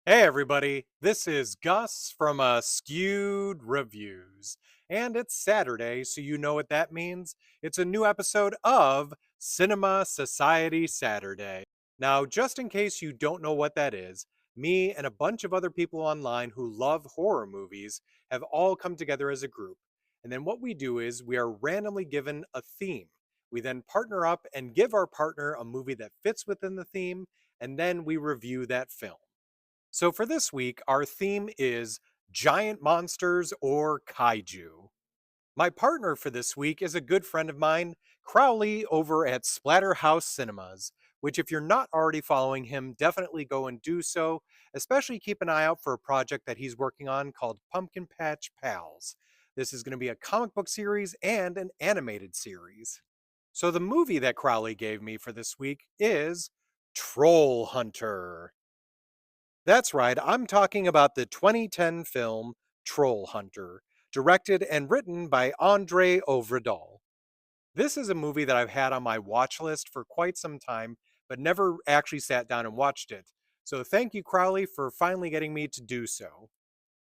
Hey everybody, this is Gus from Askewed Reviews. And it's Saturday, so you know what that means. It's a new episode of Cinema Society Saturday. Now, just in case you don't know what that is, me and a bunch of other people online who love horror movies have all come together as a group. And then what we do is we are randomly given a theme. We then partner up and give our partner a movie that fits within the theme, and then we review that film. So for this week, our theme is giant monsters or kaiju. My partner for this week is a good friend of mine, Crowley, over at Splatterhouse Cinemas, which, if you're not already following him, definitely go and do so. Especially keep an eye out for a project that he's working on called Pumpkin Patch Pals. This is going to be a comic book series and an animated series. So the movie that Crowley gave me for this week is Troll Hunter. That's right, I'm talking about the 2010 film Troll Hunter, directed and written by Andre Ovredal. This is a movie that I've had on my watch list for quite some time, but never actually sat down and watched it. So thank you, Crowley, for finally getting me to do so.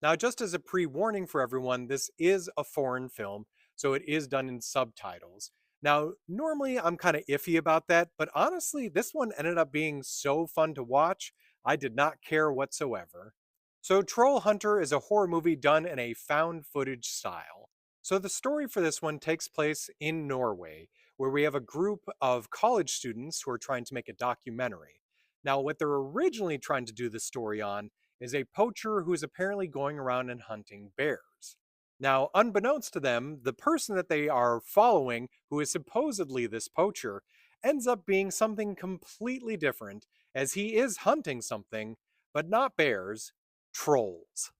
Now, just as a pre warning for everyone, this is a foreign film, so it is done in subtitles. Now, normally I'm kind of iffy about that, but honestly, this one ended up being so fun to watch, I did not care whatsoever. So, Troll Hunter is a horror movie done in a found footage style. So, the story for this one takes place in Norway, where we have a group of college students who are trying to make a documentary. Now, what they're originally trying to do the story on is a poacher who is apparently going around and hunting bears. Now, unbeknownst to them, the person that they are following, who is supposedly this poacher, ends up being something completely different, as he is hunting something, but not bears, trolls.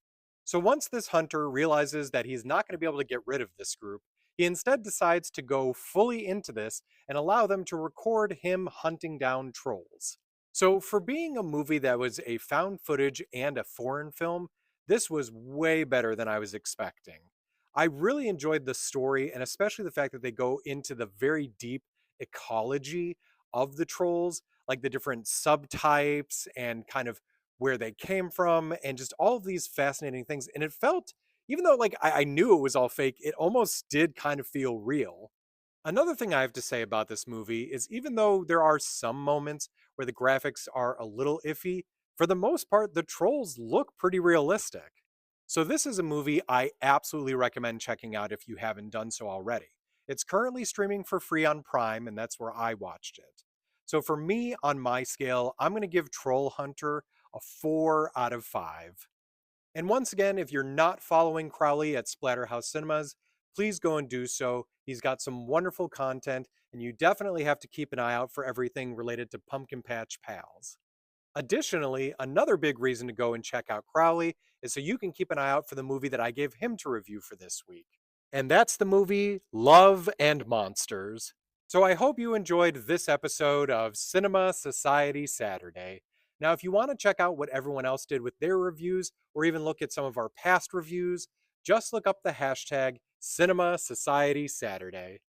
So once this hunter realizes that he's not going to be able to get rid of this group, he instead decides to go fully into this and allow them to record him hunting down trolls. So, for being a movie that was a found footage and a foreign film, this was way better than I was expecting. I really enjoyed the story, and especially the fact that they go into the very deep ecology of the trolls, like the different subtypes and kind of where they came from, and just all of these fascinating things. And it felt, even though I knew it was all fake, it almost did kind of feel real. Another thing I have to say about this movie is even though there are some moments where the graphics are a little iffy, for the most part, the trolls look pretty realistic. So, this is a movie I absolutely recommend checking out if you haven't done so already. It's currently streaming for free on Prime, and that's where I watched it. So, for me, on my scale, I'm going to give Troll Hunter a 4 out of 5. And once again, if you're not following Crowley at Splatterhouse Cinemas, please go and do so. He's got some wonderful content, and you definitely have to keep an eye out for everything related to Pumpkin Patch Pals. Additionally, another big reason to go and check out Crowley is so you can keep an eye out for the movie that I gave him to review for this week. And that's the movie Love and Monsters. So I hope you enjoyed this episode of Cinema Society Saturday. Now, if you want to check out what everyone else did with their reviews, or even look at some of our past reviews, just look up the hashtag Cinema Society Saturday.